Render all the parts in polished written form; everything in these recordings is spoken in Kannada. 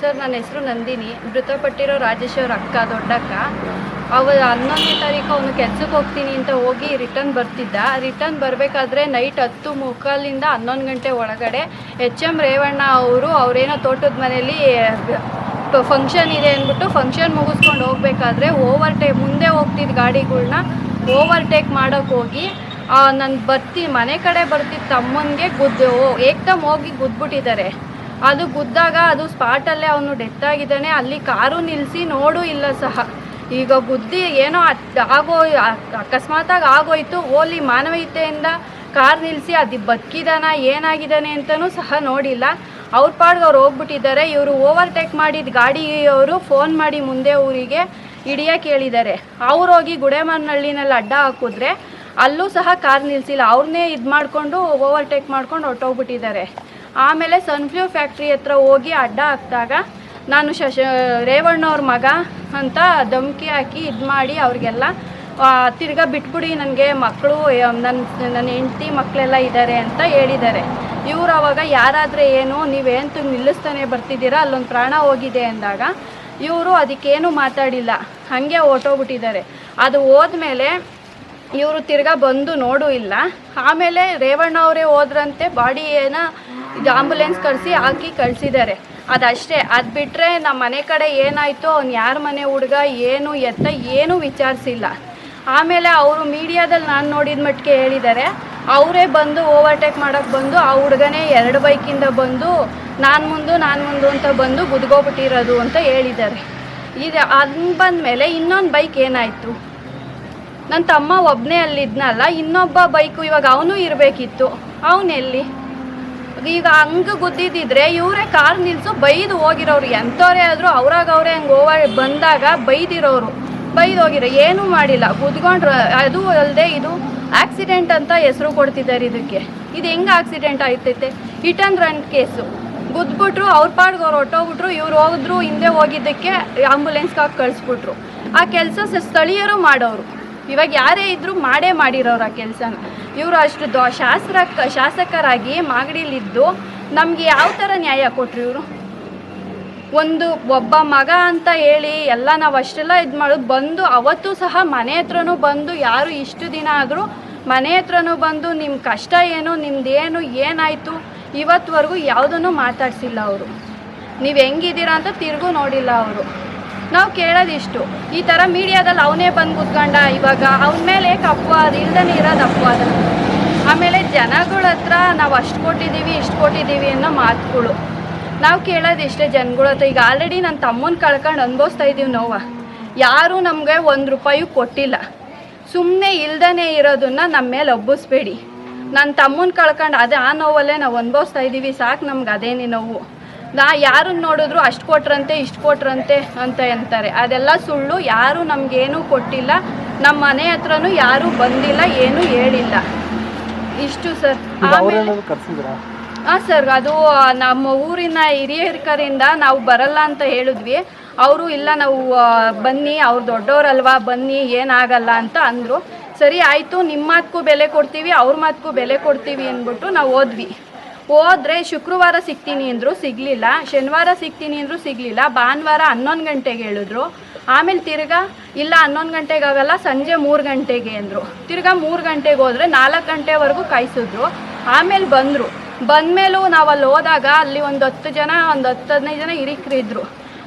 ಸರ್ ನನ್ನ ಹೆಸರು ನಂದಿನಿ. ಮೃತಪಟ್ಟಿರೋ ರಾಜೇಶ್ ಅವ್ರ ಅಕ್ಕ, ದೊಡ್ಡಕ್ಕ. ಅವರು 11ನೇ ತಾರೀಕು ಅವನು ಕೆಲ್ಸಕ್ಕೆ ಹೋಗ್ತೀನಿ ಅಂತ ಹೋಗಿ ರಿಟರ್ನ್ ಬರ್ತಿದ್ದ. ರಿಟರ್ನ್ ಬರಬೇಕಾದ್ರೆ ನೈಟ್ 10:45ರಿಂದ 11 ಗಂಟೆ ಒಳಗಡೆ HM ರೇವಣ್ಣ ಅವರೇನೋ ತೋಟದ ಮನೆಯಲ್ಲಿ ಫಂಕ್ಷನ್ ಇದೆ ಅಂದ್ಬಿಟ್ಟು ಫಂಕ್ಷನ್ ಮುಗಿಸ್ಕೊಂಡು ಹೋಗ್ಬೇಕಾದ್ರೆ ಮುಂದೆ ಹೋಗ್ತಿದ್ದ ಗಾಡಿಗಳ್ನ ಓವರ್ಟೇಕ್ ಮಾಡೋಕ್ಕೆ ಹೋಗಿ ನಾನು ಮನೆ ಕಡೆ ಬರ್ತಿದ್ದ ತಮ್ಮನಿಗೆ ಏಕ್ದಮ್ ಹೋಗಿ ಗುದ್ಬಿಟ್ಟಿದ್ದಾರೆ. ಅದು ಗುದ್ದಾಗ ಅದು ಸ್ಪಾಟಲ್ಲೇ ಅವನು ಡೆತ್ ಆಗಿದ್ದಾನೆ. ಅಲ್ಲಿ ಕಾರು ನಿಲ್ಲಿಸಿ ನೋಡೂ ಇಲ್ಲ ಸಹ. ಈಗ ಗುದ್ದಿ ಏನೋ ಅಕಸ್ಮಾತಾಗಿ ಆಗೋಯ್ತು. ಓಲಿ ಮಾನವೀಯತೆಯಿಂದ ಕಾರ್ ನಿಲ್ಲಿಸಿ ಅದು ಬದುಕಿದಾನ ಏನಾಗಿದ್ದಾನೆ ಅಂತಲೂ ಸಹ ನೋಡಿಲ್ಲ. ಅವ್ರ ಪಾಡ್ಗೆ ಅವ್ರು ಹೋಗ್ಬಿಟ್ಟಿದ್ದಾರೆ. ಇವರು ಓವರ್ಟೇಕ್ ಮಾಡಿದ ಗಾಡಿಯವರು ಫೋನ್ ಮಾಡಿ ಮುಂದೆ ಊರಿಗೆ ಹಿಡಿಯೋಕೆ ಹೇಳಿದ್ದಾರೆ. ಅವ್ರು ಹೋಗಿ ಗುಡೇಮನಹಳ್ಳಿನಲ್ಲಿ ಅಡ್ಡ ಹಾಕಿದ್ರೆ ಅಲ್ಲೂ ಸಹ ಕಾರ್ ನಿಲ್ಲಿಸಿಲ್ಲ. ಅವ್ರನ್ನೇ ಇದು ಮಾಡಿಕೊಂಡು ಓವರ್ಟೇಕ್ ಮಾಡ್ಕೊಂಡು ಹೊರಟೋಗ್ಬಿಟ್ಟಿದ್ದಾರೆ. ಆಮೇಲೆ ಸನ್ಫ್ಲೂ ಫ್ಯಾಕ್ಟ್ರಿ ಹತ್ರ ಹೋಗಿ ಅಡ್ಡ ಹಾಕಿದಾಗ ನಾನು ರೇವಣ್ಣವ್ರ ಮಗ ಅಂತ ಧಮ್ಕಿ ಹಾಕಿ ಇದು ಮಾಡಿ ಅವ್ರಿಗೆಲ್ಲ ತಿರ್ಗಾ ಬಿಟ್ಬಿಡಿ, ನನಗೆ ಮಕ್ಕಳು ನನ್ನ ಹೆಂಡತಿ ಮಕ್ಕಳೆಲ್ಲ ಇದ್ದಾರೆ ಅಂತ ಹೇಳಿದ್ದಾರೆ. ಇವರು ಅವಾಗ ಯಾರಾದರೆ ಏನು ನೀವೇಂತ ನಿಲ್ಲಿಸ್ತಾನೆ ಬರ್ತಿದ್ದೀರಾ, ಅಲ್ಲೊಂದು ಪ್ರಾಣ ಹೋಗಿದೆ ಅಂದಾಗ ಇವರು ಅದಕ್ಕೇನು ಮಾತಾಡಿಲ್ಲ, ಹಾಗೆ ಹೊರಟೋಗ್ಬಿಟ್ಟಿದ್ದಾರೆ. ಅದು ಹೋದ್ಮೇಲೆ ಇವರು ತಿರ್ಗಾ ಬಂದು ನೋಡೂ ಇಲ್ಲ. ಆಮೇಲೆ ರೇವಣ್ಣ ಅವರೇ ಹೋದ್ರಂತೆ, ಬಾಡಿಯನ್ನು ಇದು ಆಂಬುಲೆನ್ಸ್ ಹಾಕಿ ಕಳಿಸಿದ್ದಾರೆ. ಅದಷ್ಟೇ. ಅದು ಬಿಟ್ಟರೆ ನಮ್ಮ ಮನೆ ಕಡೆ ಏನಾಯಿತು, ಅವ್ನು ಯಾರ ಮನೆ ಹುಡುಗ ಏನು ಎತ್ತ ಏನೂ ವಿಚಾರಿಸಿಲ್ಲ. ಆಮೇಲೆ ಅವರು ಮೀಡಿಯಾದಲ್ಲಿ ನಾನು ನೋಡಿದ ಮಟ್ಟಿಗೆ ಹೇಳಿದ್ದಾರೆ, ಅವರೇ ಬಂದು ಓವರ್ಟೇಕ್ ಮಾಡೋಕ್ಕೆ ಬಂದು ಆ ಹುಡುಗನೇ 2 ಬೈಕಿಂದ ಬಂದು ನಾನು ಮುಂದು ಅಂತ ಬಂದು ಗುದ್ಗೋಗ್ಬಿಟ್ಟಿರೋದು ಅಂತ ಹೇಳಿದ್ದಾರೆ. ಇದು ಅದು ಬಂದಮೇಲೆ ಇನ್ನೊಂದು ಬೈಕ್ ಏನಾಯಿತು, ನನ್ನ ತಮ್ಮ ಒಬ್ಬನೇ ಅಲ್ಲಿದ್ನಲ್ಲ, ಇನ್ನೊಬ್ಬ ಬೈಕು ಇವಾಗ ಅವನು ಇರಬೇಕಿತ್ತು, ಅವನೆಲ್ಲಿ? ಈಗ ಹಂಗೆ ಗುದ್ದಿದ್ದಿದ್ರೆ ಇವರೇ ಕಾರ್ ನಿಲ್ಲಿಸು ಬೈದು ಹೋಗಿರೋರು. ಎಂಥವ್ರೇ ಆದರೂ ಅವ್ರಾಗವ್ರೆ ಹಂಗೆ ಬಂದಾಗ ಬೈದು ಹೋಗಿರೋ, ಏನೂ ಮಾಡಿಲ್ಲ, ಗುದ್ಕೊಂಡ್ರು. ಅದು ಅಲ್ಲದೆ ಇದು ಆಕ್ಸಿಡೆಂಟ್ ಅಂತ ಹೆಸರು ಕೊಡ್ತಿದ್ದಾರೆ ಇದಕ್ಕೆ. ಇದು ಹೆಂಗೆ ಆಕ್ಸಿಡೆಂಟ್ ಆಗ್ತೈತೆ? Hit and run case. ಗುದ್ಬಿಟ್ರು, ಅವ್ರ ಪಾಡ್ಗೆ ಅವ್ರು ಹೊಟ್ಟೋಗ್ಬಿಟ್ರು. ಇವ್ರು ಹೋಗಿದ್ರು, ಹಿಂದೆ ಹೋಗಿದ್ದಕ್ಕೆ ಆಂಬುಲೆನ್ಸ್ಗೆ ಹಾಕಿ ಕಳಿಸ್ಬಿಟ್ರು. ಆ ಕೆಲಸ ಸ್ಥಳೀಯರು ಮಾಡೋರು. ಇವಾಗ ಯಾರೇ ಇದ್ದರೂ ಮಾಡಿರೋರು ಆ ಕೆಲಸನ. ಇವರು ಅಷ್ಟು ಶಾಸಕರಾಗಿ ಮಾಗಡಿಲಿದ್ದು ನಮಗೆ ಯಾವ ಥರ ನ್ಯಾಯ ಕೊಟ್ಟರು ಇವರು? ಒಬ್ಬ ಮಗ ಅಂತ ಹೇಳಿ ಎಲ್ಲ ನಾವು ಅಷ್ಟೆಲ್ಲ ಇದು ಮಾಡೋದು ಬಂದು ಅವತ್ತು ಸಹ ಮನೆ ಹತ್ರನೂ ಬಂದು, ಯಾರು ಇಷ್ಟು ದಿನ ಆದರೂ ಮನೆ ಹತ್ರನೂ ಬಂದು ನಿಮ್ಮ ಕಷ್ಟ ಏನು, ನಿಮ್ಮದೇನು, ಏನಾಯಿತು ಇವತ್ತುವರೆಗೂ ಯಾವುದನ್ನು ಮಾತಾಡಿಸಿಲ್ಲ ಅವರು. ನೀವು ಹೆಂಗಿದ್ದೀರಾ ಅಂತ ತಿರುಗೂ ನೋಡಿಲ್ಲ ಅವರು. ನಾವು ಕೇಳೋದಿಷ್ಟು, ಈ ಥರ ಮೀಡಿಯಾದಲ್ಲಿ ಅವನೇ ಬಂದು ಕೂತ್ಕೊಂಡ, ಇವಾಗ ಅವನ ಮೇಲೆ ಅಪವಾದ ಇಲ್ದೇ ಇರೋದು ಅಪವಾದ. ಆಮೇಲೆ ಜನಗಳ ಹತ್ರ ನಾವು ಅಷ್ಟು ಕೊಟ್ಟಿದ್ದೀವಿ ಇಷ್ಟು ಕೊಟ್ಟಿದ್ದೀವಿ ಅನ್ನೋ ಮಾತುಗಳು ನಾವು ಕೇಳೋದಿಷ್ಟೇ ಜನಗಳ ಹತ್ರ. ಈಗ ಆಲ್ರೆಡಿ ನನ್ನ ತಮ್ಮನ ಕಳ್ಕೊಂಡು ಅನುಭವಿಸ್ತಾ ಇದ್ದೀವಿ ನೋವ. ಯಾರೂ ನಮಗೆ ₹1 ಕೊಟ್ಟಿಲ್ಲ. ಸುಮ್ಮನೆ ಇಲ್ದೇ ಇರೋದನ್ನು ನಮ್ಮ ಮೇಲೆ ಹಬ್ಬಿಸ್ಬೇಡಿ. ನನ್ನ ತಮ್ಮನ ಕಳ್ಕೊಂಡು ಆ ನೋವಲ್ಲೇ ನಾವು ಅನುಭವಿಸ್ತಾ ಇದ್ದೀವಿ, ಸಾಕು ನಮ್ಗೆ ಅದೇನೇ ನೋವು. ಯಾರನ್ನ ನೋಡಿದ್ರು ಅಷ್ಟು ಕೊಟ್ರಂತೆ ಇಷ್ಟು ಕೊಟ್ರಂತೆ ಅಂತ ಅಂತಾರೆ. ಅದೆಲ್ಲ ಸುಳ್ಳು. ಯಾರೂ ನಮಗೇನೂ ಕೊಟ್ಟಿಲ್ಲ. ನಮ್ಮ ಮನೆ ಹತ್ರನೂ ಯಾರೂ ಬಂದಿಲ್ಲ, ಏನೂ ಹೇಳಿಲ್ಲ. ಇಷ್ಟು ಸರ್. ಆಮೇಲೆ ಹಾಂ ಸರ್, ಅದು ನಮ್ಮ ಊರಿನ ಹಿರಿಯರಿಂದ ನಾವು ಬರಲ್ಲ ಅಂತ ಹೇಳಿದ್ವಿ. ಅವರು ಇಲ್ಲ, ನಾವು ಬನ್ನಿ, ಅವ್ರು ದೊಡ್ಡವರಲ್ವಾ, ಬನ್ನಿ, ಏನಾಗಲ್ಲ ಅಂತ ಅಂದರು. ಸರಿ ಆಯಿತು, ನಿಮ್ಮ ಮಾತಕ್ಕೂ ಬೆಲೆ ಕೊಡ್ತೀವಿ, ಅವ್ರ ಮಾತಕ್ಕೂ ಬೆಲೆ ಕೊಡ್ತೀವಿ ಅಂದ್ಬಿಟ್ಟು ನಾವು ಹೋದ್ರೆ ಶುಕ್ರವಾರ ಸಿಗ್ತೀನಿ ಅಂದರು, ಸಿಗಲಿಲ್ಲ. ಶನಿವಾರ ಸಿಗ್ತೀನಿ ಅಂದರು, ಸಿಗಲಿಲ್ಲ. ಭಾನುವಾರ 11 ಗಂಟೆಗೆ ಹೇಳಿದ್ರು. ಆಮೇಲೆ ತಿರ್ಗಾ ಇಲ್ಲ 11 ಗಂಟೆಗೆ ಆಗಲ್ಲ, ಸಂಜೆ 3 ಗಂಟೆಗೆ ಅಂದರು. ತಿರ್ಗಾ 3 ಗಂಟೆಗೆ ಹೋದರೆ 4 ಗಂಟೆವರೆಗೂ ಕಾಯಿಸಿದ್ರು. ಆಮೇಲೆ ಬಂದಮೇಲೂ ನಾವು ಅಲ್ಲಿ ಹೋದಾಗ ಅಲ್ಲಿ ಒಂದು 10-15 ಜನ ಹಿರಿಕರಿದ್ರು.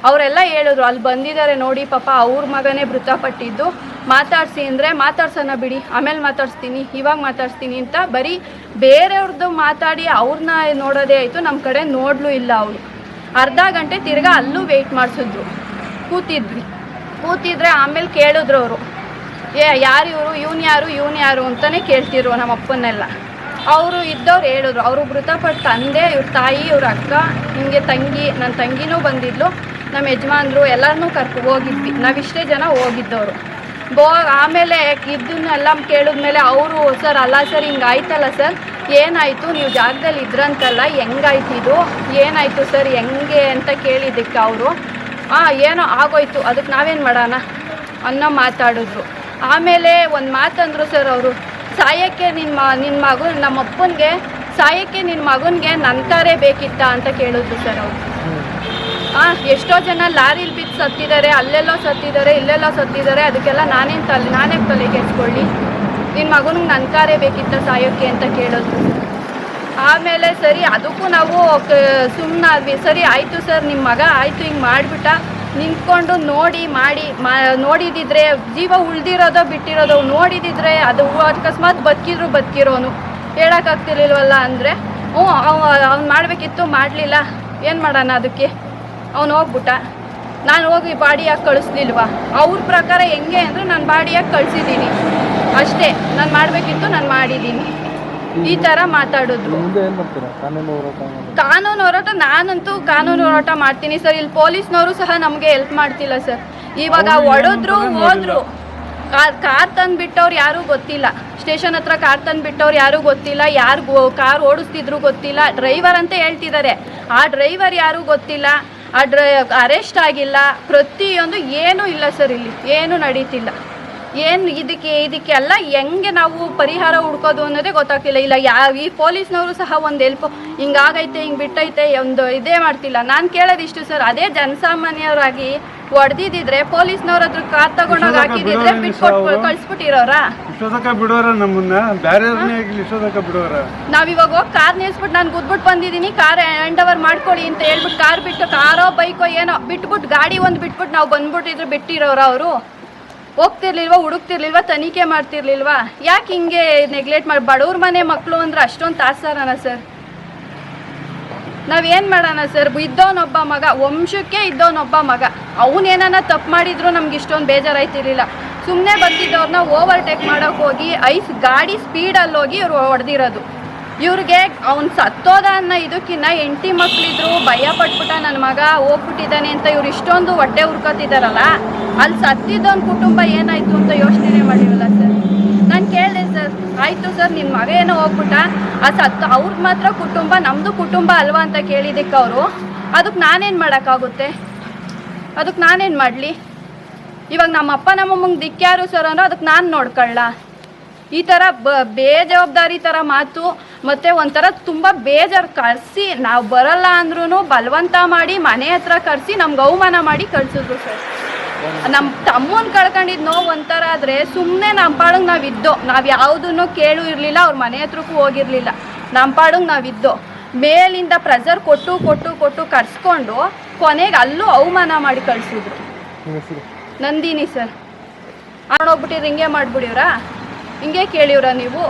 ಅವರೆಲ್ಲ ಹೇಳಿದ್ರು, ಅಲ್ಲಿ ಬಂದಿದ್ದಾರೆ ನೋಡಿ ಪಾಪ, ಅವ್ರ ಮಗನೇ ಮೃತಪಟ್ಟಿದ್ದು, ಮಾತಾಡಿಸಿ ಅಂದರೆ ಮಾತಾಡ್ಸೋಣ ಬಿಡಿ, ಆಮೇಲೆ ಮಾತಾಡಿಸ್ತೀನಿ, ಇವಾಗ ಮಾತಾಡಿಸ್ತೀನಿ ಅಂತ ಬರೀ ಬೇರೆಯವ್ರದ್ದು ಮಾತಾಡಿ ಅವ್ರನ್ನ ನೋಡೋದೇ ಆಯಿತು. ನಮ್ಮ ಕಡೆ ನೋಡಲೂ ಇಲ್ಲ ಅವರು. ಅರ್ಧ ಗಂಟೆ ತಿರ್ಗಾ ಅಲ್ಲೂ ವೆಯ್ಟ್ ಮಾಡಿಸಿದ್ರು. ಕೂತಿದ್ರೆ ಆಮೇಲೆ ಕೇಳಿದ್ರು ಅವರು, ಯಾರು ಇವರು, ಇವನು ಯಾರು ಅಂತಲೇ ಕೇಳ್ತಿದ್ರು ನಮ್ಮ ಅಪ್ಪನ್ನೆಲ್ಲ. ಅವರು ಇದ್ದವ್ರು ಹೇಳಿದ್ರು, ಅವರು ಮೃತಪಟ್ಟ ತಂದೆ, ಇವ್ರ ತಾಯಿ, ಇವ್ರ ಅಕ್ಕ, ಹಿಂಗೆ ತಂಗಿ, ನನ್ನ ತಂಗಿನೂ ಬಂದಿದ್ಲು, ನಮ್ಮ ಯಜಮಾನ್ರು ಎಲ್ಲರನ್ನೂ ಹೋಗಿದ್ವಿ. ನಾವಿಷ್ಟೇ ಜನ ಹೋಗಿದ್ದವರು. ಆಮೇಲೆ ಇದನ್ನೆಲ್ಲ ಕೇಳಿದ್ಮೇಲೆ ಅವರು, ಸರ್ ಅಲ್ಲ ಸರ್, ಹಿಂಗಾಯ್ತಲ್ಲ ಸರ್, ಏನಾಯಿತು, ನೀವು ಜಾಗದಲ್ಲಿ ಇದ್ರಂತಲ್ಲ, ಹೆಂಗಾಯ್ತು ಇದು, ಏನಾಯಿತು ಸರ್, ಹೆಂಗೆ ಅಂತ ಕೇಳಿದ್ದಕ್ಕೆ ಅವರು ಏನೋ ಆಗೋಯ್ತು, ಅದಕ್ಕೆ ನಾವೇನು ಮಾಡೋಣ ಅನ್ನೋ ಮಾತಾಡಿದ್ರು. ಆಮೇಲೆ ಒಂದು ಮಾತಂದರು ಸರ್ ಅವರು, ಸಾಯಕ್ಕೆ ನಿನ್ನ ಮಗು, ನಮ್ಮ ಅಪ್ಪನಿಗೆ ಸಾಯಕ್ಕೆ ನಿನ್ನ ಮಗನಿಗೆ ನನ್ನ ಕಾರೇ ಬೇಕಿತ್ತಾ ಅಂತ ಕೇಳಿದ್ರು ಸರ್ ಅವರು. ಎಷ್ಟೋ ಜನ ಲಾರಿಲಿ ಬಿದ್ದು ಸತ್ತಿದ್ದಾರೆ, ಅಲ್ಲೆಲ್ಲೋ ಸತ್ತಿದ್ದಾರೆ, ಇಲ್ಲೆಲ್ಲೋ ಸತ್ತಿದ್ದಾರೆ. ಅದಕ್ಕೆಲ್ಲ ನಾನೇ ತಲೆ ಕೆಡಿಸ್ಕೊಳ್ಳಿ, ನಿನ್ನ ಮಗನಿಗೆ ನನ್ನ ಕಾರೇ ಬೇಕಿತ್ತ ಸಾಯೋಕ್ಕೆ ಅಂತ ಕೇಳೋದು. ಆಮೇಲೆ ಸರಿ ಅದಕ್ಕೂ ನಾವು ಸುಮ್ಮನಾದ್ವಿ. ಸರಿ ಆಯಿತು ಸರ್, ನಿಮ್ಮ ಮಗ ಆಯಿತು ಹಿಂಗೆ ಮಾಡಿಬಿಟ್ಟ, ನಿಂತ್ಕೊಂಡು ನೋಡಿದಿದ್ರೆ ಜೀವ ಉಳ್ದಿರೋದೋ ಬಿಟ್ಟಿರೋದು ನೋಡಿದಿದ್ರೆ ಅದು ಅಕಸ್ಮಾತ್ ಬದುಕಿರೋನು ಹೇಳೋಕ್ಕಾಗ್ತಿರ್ಲಿಲ್ವಲ್ಲ ಅಂದರೆ ಅವ್ನು ಮಾಡಬೇಕಿತ್ತು, ಮಾಡಲಿಲ್ಲ, ಏನು ಮಾಡೋಣ ಅದಕ್ಕೆ. ಅವ್ನು ಹೋಗ್ಬಿಟ್ಟ, ನಾನು ಹೋಗಿ ಬಾಡಿಯಾಗಿ ಕಳಿಸ್ಲಿಲ್ವಾ? ಅವ್ರ ಪ್ರಕಾರ ಹೆಂಗೆ ಅಂದರೆ ನಾನು ಬಾಡಿಯಾಗಿ ಕಳಿಸಿದ್ದೀನಿ ಅಷ್ಟೇ, ನಾನು ಮಾಡಬೇಕಿತ್ತು, ನಾನು ಮಾಡಿದ್ದೀನಿ. ಈ ಥರ ಮಾತಾಡಿದ್ರು. ಕಾನೂನು ಹೋರಾಟ ನಾನಂತೂ ಕಾನೂನು ಹೋರಾಟ ಮಾಡ್ತೀನಿ ಸರ್. ಇಲ್ಲಿ ಪೊಲೀಸ್ನವರು ಸಹ ನಮಗೆ ಹೆಲ್ಪ್ ಮಾಡ್ತಿಲ್ಲ ಸರ್. ಇವಾಗ ಹೊಡೆದ್ರು ಹೋದ್ರು, ಕಾರ್ ತಂದುಬಿಟ್ಟವ್ರು ಯಾರೂ ಗೊತ್ತಿಲ್ಲ, ಸ್ಟೇಷನ್ ಹತ್ರ ಕಾರ್ ತಂದುಬಿಟ್ಟವ್ರು ಯಾರೂ ಗೊತ್ತಿಲ್ಲ, ಯಾರು ಕಾರ್ ಓಡಿಸ್ತಿದ್ರು ಗೊತ್ತಿಲ್ಲ, ಡ್ರೈವರ್ ಅಂತ ಹೇಳ್ತಿದ್ದಾರೆ, ಆ ಡ್ರೈವರ್ ಯಾರೂ ಗೊತ್ತಿಲ್ಲ, ಅರೆಸ್ಟ್ ಆಗಿಲ್ಲ, ಪ್ರತಿಯೊಂದು ಏನೂ ಇಲ್ಲ ಸರ್. ಇಲ್ಲಿ ಏನೂ ನಡೀತಿಲ್ಲ. ಏನು ಇದಕ್ಕೆಲ್ಲ ಹೆಂಗೆ ನಾವು ಪರಿಹಾರ ಹುಡ್ಕೋದು ಅನ್ನೋದೇ ಗೊತ್ತಾಗ್ತಿಲ್ಲ. ಇಲ್ಲ ಈ ಪೊಲೀಸ್ನವರು ಸಹ ಒಂದು ಹೆಲ್ಪ್, ಹಿಂಗಾಗೈತೆ, ಹಿಂಗೆ ಬಿಟ್ಟೈತೆ, ಒಂದು ಇದೇ ಮಾಡ್ತಿಲ್ಲ. ನಾನು ಕೇಳೋದಿಷ್ಟು ಸರ್, ಅದೇ ಜನಸಾಮಾನ್ಯರಾಗಿ ಹೊಡೆದಿದ್ರೆ ಪೊಲೀಸ್ನವ್ರ ಹತ್ರ ಕಾರ್ ತಗೊಂಡೋಗಿ ಹಾಕಿದಿದ್ರೆ ಬಿಟ್ಕೊಟ್ಟು ಕಳ್ಸ್ಬಿಟ್ಟಿರೋರ ಬಿಡೋರ ನಮ್ಮನ್ನ ನಾವಿವಾಗ ಹೋಗಿ ಕಾರ್ ನಿಲ್ಸ್ಬಿಟ್ಟು ನಾನು ಗುದ್ಬಿಟ್ಟು ಬಂದಿದ್ದೀನಿ, ಕಾರ್ ಹ್ಯಾಂಡ್ ಓವರ್ ಮಾಡ್ಕೊಳ್ಳಿ ಅಂತ ಹೇಳ್ಬಿಟ್ಟು ಕಾರ್ ಬಿಟ್ಟು ಕಾರೋ ಬೈಕೋ ಏನೋ ಬಿಟ್ಬಿಟ್ಟು ಗಾಡಿ ಒಂದು ಬಿಟ್ಬಿಟ್ಟು ನಾವು ಬಂದ್ಬಿಟ್ಟಿದ್ರು ಬಿಟ್ಟಿರೋರ ಅವರು ಹೋಗ್ತಿರ್ಲಿಲ್ವಾ, ಹುಡುಕ್ತಿರ್ಲಿಲ್ವಾ, ತನಿಖೆ ಮಾಡ್ತಿರ್ಲಿಲ್ವಾ? ಯಾಕೆ ಹಿಂಗೆ ನೆಗ್ಲೆಕ್ಟ್ ಮಾಡಿ ಬಡವ್ರ ಮನೆ ಮಕ್ಕಳು ಅಂದ್ರೆ ಅಷ್ಟೊಂದು ತಾತ್ಸಾರನ ಸರ್? ನಾವೇನು ಮಾಡೋಣ ಸರ್? ಇದ್ದವನೊಬ್ಬ ಮಗ, ವಂಶಕ್ಕೆ ಇದ್ದವನೊಬ್ಬ ಮಗ, ಅವನೇನ ತಪ್ಪು ಮಾಡಿದ್ರು ನಮ್ಗೆ ಇಷ್ಟೊಂದು ಬೇಜಾರಾಯ್ತಿರ್ಲಿಲ್ಲ. ಸುಮ್ಮನೆ ಬಂದಿದ್ದವ್ರನ್ನ ಓವರ್ಟೇಕ್ ಮಾಡೋಕೆ ಹೋಗಿ ಗಾಡಿ ಸ್ಪೀಡಲ್ಲಿ ಹೋಗಿ ಇವ್ರು ಹೊಡೆದಿರೋದು. ಇವ್ರಿಗೆ ಅವ್ನು ಸತ್ತೋದ ಅನ್ನೋ ಇದಕ್ಕಿನ್ನ ಹೆಂಡತಿ ಮಕ್ಕಳಿದ್ರು, ಭಯ ಪಟ್ಬಿಟ್ಟ ನನ್ನ ಮಗ ಹೋಗ್ಬಿಟ್ಟಿದ್ದಾನೆ ಅಂತ ಇವ್ರು ಇಷ್ಟೊಂದು ಹೊಟ್ಟೆ ಹುರ್ಕೋತಿದ್ದಾರಲ್ಲ, ಅಲ್ಲಿ ಸತ್ತಿದ್ದವನ ಕುಟುಂಬ ಏನಾಯಿತು ಅಂತ ಯೋಚನೆ ಮಾಡಿರಲ್ಲ ಸರ್. ನಾನು ಕೇಳಿದೆ ಸರ್, ಆಯಿತು ಸರ್ ನಿಮ್ಮ ಮಗ ಏನೋ ಹೋಗ್ಬಿಟ್ಟ, ಅವ್ರದ್ದು ಮಾತ್ರ ಕುಟುಂಬ, ನಮ್ಮದು ಕುಟುಂಬ ಅಲ್ವಾ ಅಂತ ಕೇಳಿದ್ದಕ್ಕೆ ಅವರು, ಅದಕ್ಕೆ ನಾನೇನು ಮಾಡೋಕ್ಕಾಗುತ್ತೆ? ಅದಕ್ಕೆ ನಾನೇನು ಮಾಡಲಿ? ಇವಾಗ ನಮ್ಮ ಅಪ್ಪ ನಮ್ಮಮ್ಮಂಗೆ ದಿಕ್ಕ್ಯಾರು ಸರ್ ಅನ್ನೋ ಅದಕ್ಕೆ ನಾನು ನೋಡ್ಕೊಳ್ಳ? ಈ ಥರ ಬೇಜವಾಬ್ದಾರಿ ಥರ ಮಾತು, ಮತ್ತು ಒಂಥರ ತುಂಬ ಬೇಜಾರು. ಕರೆಸಿ ನಾವು ಬರಲ್ಲ ಅಂದ್ರೂ ಬಲವಂತ ಮಾಡಿ ಮನೆ ಹತ್ರ ಕರೆಸಿ ನಮ್ಗೆ ಅವಮಾನ ಮಾಡಿ ಕಳಿಸಿದ್ರು ಸರ್. ನಮ್ಮ ತಮ್ಮನ ಕಳ್ಕೊಂಡಿದ್ದು ನೋವು ಒಂಥರ ಆದರೆ ಸುಮ್ಮನೆ ನಮ್ಮ ಪಾಡಿಗೆ ನಾವಿದ್ದೋ, ನಾವು ಯಾವುದನ್ನು ಕೇಳು ಇರಲಿಲ್ಲ, ಅವ್ರ ಮನೆ ಹತ್ರಕ್ಕೂ ಹೋಗಿರಲಿಲ್ಲ, ನಮ್ಮ ಪಾಡಿಗೆ ನಾವಿದ್ದೋ. ಮೇಲಿಂದ ಪ್ರೆಷರ್ ಕೊಟ್ಟು ಕರ್ಸ್ಕೊಂಡು ಕೊನೆಗೆ ಅಲ್ಲೂ ಅವಮಾನ ಮಾಡಿ ಕಳಿಸಿದ್ರು. ನಂದಿನಿ ಸರ್. ಹೋಗ್ಬಿಟ್ಟಿದ್ರೆ ಹಿಂಗೆ ಮಾಡಿಬಿಡಿವ್ರಾ? ಹಿಂಗೆ ಕೇಳಿವ್ರಾ ನೀವು?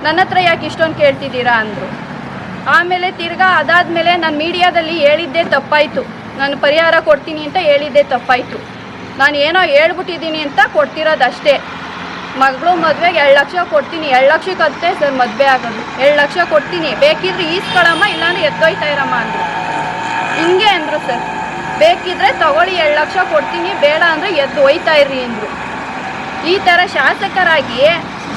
ನನ್ನ ಹತ್ರ ಯಾಕೆ ಇಷ್ಟೊಂದು ಕೇಳ್ತಿದ್ದೀರಾ ಅಂದರು. ಆಮೇಲೆ ತಿರ್ಗಾ ಅದಾದಮೇಲೆ ನಾನು ಮೀಡಿಯಾದಲ್ಲಿ ಹೇಳಿದ್ದೇ ತಪ್ಪಾಯಿತು, ನಾನು ಪರಿಹಾರ ಕೊಡ್ತೀನಿ ಅಂತ ಹೇಳಿದ್ದೇ ತಪ್ಪಾಯಿತು. ನಾನು ಏನೋ ಹೇಳ್ಬಿಟ್ಟಿದ್ದೀನಿ ಅಂತ ಕೊಡ್ತಿರೋದಷ್ಟೇ. ಮಗಳು ಮದುವೆಗೆ 2 ಲಕ್ಷ ಕೊಡ್ತೀನಿ, 2 ಲಕ್ಷಕ್ಕೆ ಅತ್ತೆ ಸರ್ ಮದುವೆ ಆಗೋದು. 2 ಲಕ್ಷ ಕೊಡ್ತೀನಿ, ಬೇಕಿದ್ರೆ ಈಸ್ಕೊಳಮ್ಮ, ಇಲ್ಲಾಂದ್ರೆ ಎದ್ದೋಯ್ತಾ ಇರಮ್ಮ ಅಂದರು. ಹಿಂಗೆ ಅಂದರು ಸರ್. ಬೇಕಿದ್ರೆ ತಗೊಳ್ಳಿ 2 ಲಕ್ಷ ಕೊಡ್ತೀನಿ, ಬೇಡ ಅಂದರೆ ಎದ್ದು ಒಯ್ತಾ ಇರ್ರಿ ಅಂದರು. ಈ ಥರ ಶಾಸಕರಾಗಿ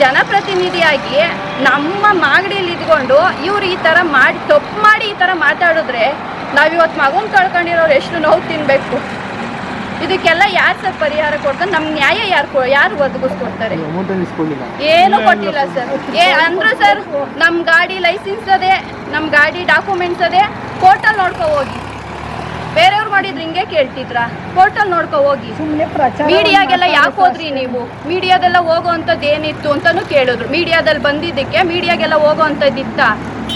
ಜನಪ್ರತಿನಿಧಿಯಾಗಿ ನಮ್ಮ ಮಾಗಡಿಯಲ್ಲಿ ಇದ್ಕೊಂಡು ಇವ್ರು ಈ ಥರ ಮಾಡಿ ತಪ್ಪು ಮಾಡಿ ಈ ಥರ ಮಾತಾಡಿದ್ರೆ ನಾವಿವತ್ತು ಮಗನ ಕಳ್ಕೊಂಡಿರೋರು ಎಷ್ಟು ನೋವು ತಿನ್ನಬೇಕು? ಇದಕ್ಕೆಲ್ಲ ಯಾರು ಸರ್ ಪರಿಹಾರ ಕೊಡ್ತಾರೆ? ನಮ್ಮ ನ್ಯಾಯ ಯಾರು ಒದಗಿಸ್ಕೊಡ್ತಾರೆ? ಏನೂ ಕೊಟ್ಟಿಲ್ಲ ಸರ್. ಅಂದ್ರು ಸರ್ ನಮ್ಮ ಗಾಡಿ ಲೈಸೆನ್ಸ್ ಅದೇ, ನಮ್ಮ ಗಾಡಿ ಡಾಕ್ಯುಮೆಂಟ್ಸ್ ಅದೇ, ಕೋರ್ಟಲ್ಲಿ ನೋಡ್ಕೊ ಹೋಗಿ. ಬೇರೆಯವ್ರು ಮಾಡಿದ್ರೆ ಹಿಂಗೆ ಕೇಳ್ತಿದ್ರಾ? ಕೋರ್ಟಲ್ಲಿ ನೋಡ್ಕೊ ಹೋಗಿ. ಮೀಡಿಯಾಗೆಲ್ಲ ಯಾಕೆ ಹೋದ್ರಿ ನೀವು? ಮೀಡಿಯಾದೆಲ್ಲ ಹೋಗೋ ಅಂಥದ್ದು ಏನಿತ್ತು ಅಂತಲೂ ಕೇಳಿದ್ರು. ಮೀಡಿಯಾದಲ್ಲಿ ಬಂದಿದ್ದಕ್ಕೆ ಮೀಡಿಯಾಗೆಲ್ಲ ಹೋಗೋ ಅಂಥದ್ದಿತ್ತ?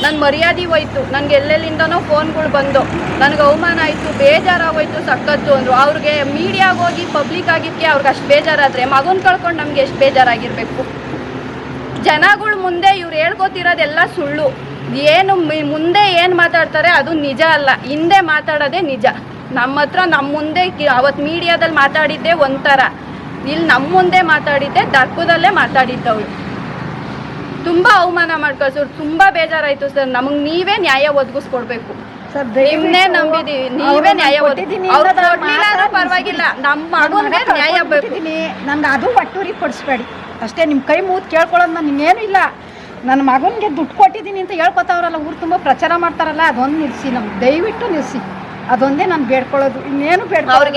ನನ್ನ ಮರ್ಯಾದೆ ಹೋಯ್ತು, ನನಗೆ ಎಲ್ಲೆಲ್ಲಿಂದನೋ ಫೋನ್ಗಳು ಬಂದು ನನಗೆ ಅವಮಾನ ಆಯಿತು, ಬೇಜಾರಾಗೋಯ್ತು ಸಖತ್ತು ಅಂದರು. ಅವ್ರಿಗೆ ಮೀಡಿಯಾಗೆ ಹೋಗಿ ಪಬ್ಲಿಕ್ ಆಗಿದ್ದಕ್ಕೆ ಅವ್ರಿಗೆ ಅಷ್ಟು ಬೇಜಾರಾದರೆ ಮಗನ ಕಳ್ಕೊಂಡು ನಮಗೆ ಎಷ್ಟು ಬೇಜಾರಾಗಿರಬೇಕು? ಜನಗಳ ಮುಂದೆ ಇವ್ರು ಹೇಳ್ಕೊತಿರೋದೆಲ್ಲ ಸುಳ್ಳು. ಏನು ಮುಂದೆ ಏನು ಮಾತಾಡ್ತಾರೆ ಅದು ನಿಜ ಅಲ್ಲ, ಹಿಂದೆ ಮಾತಾಡೋದೇ ನಿಜ. ನಮ್ಮ ಹತ್ರ ನಮ್ಮ ಮುಂದೆ ಅವತ್ತು ಮೀಡಿಯಾದಲ್ಲಿ ಮಾತಾಡಿದ್ದೆ ಒಂಥರ, ಇಲ್ಲಿ ನಮ್ಮ ಮುಂದೆ ಮಾತಾಡಿದ್ದೆ ದರ್ಪದಲ್ಲೇ ಮಾತಾಡಿದ್ದವಳು. ತುಂಬ ಅವಮಾನ ಮಾಡ್ಕೊಳ್ಸೋರು, ತುಂಬ ಬೇಜಾರಾಯಿತು ಸರ್. ನಮಗೆ ನೀವೇ ನ್ಯಾಯ ಒದಗಿಸ್ಕೊಡ್ಬೇಕು. ನಿಮ್ಮನ್ನೇ ನಂಬಿದೀವಿ, ನೀವೇ ನ್ಯಾಯ ಒದಗಿಲ್ಲ ಪರವಾಗಿಲ್ಲ, ನಮ್ಮ ಮಗನಿಗೆ ನ್ಯಾಯ ಬೇಕು. ನಂಗೆ ಅದು ಒಟ್ಟೂರಿ ಕೊಡಿಸ್ಬೇಡಿ ಅಷ್ಟೇ. ನಿಮ್ಮ ಕೈ ಮೂತ್ ಕೇಳ್ಕೊಳ್ಳೋದು ನಾನು ಇನ್ನೇನು ಇಲ್ಲ. ನನ್ನ ಮಗನಿಗೆ ದುಡ್ಡು ಕೊಟ್ಟಿದ್ದೀನಿ ಅಂತ ಹೇಳ್ಕೊತಾವ್ರಲ್ಲ, ಊರು ತುಂಬ ಪ್ರಚಾರ ಮಾಡ್ತಾರಲ್ಲ, ಅದೊಂದು ನಿಲ್ಲಿಸಿ, ನಮ್ಗೆ ದಯವಿಟ್ಟು ನಿಲ್ಲಿಸಿ. ಅದೊಂದೇ ನಾನು ಬೇಡ್ಕೊಳ್ಳೋದು, ಇನ್ನೇನು ಬೇಡ್ಕೊಳ್ಳೋದು.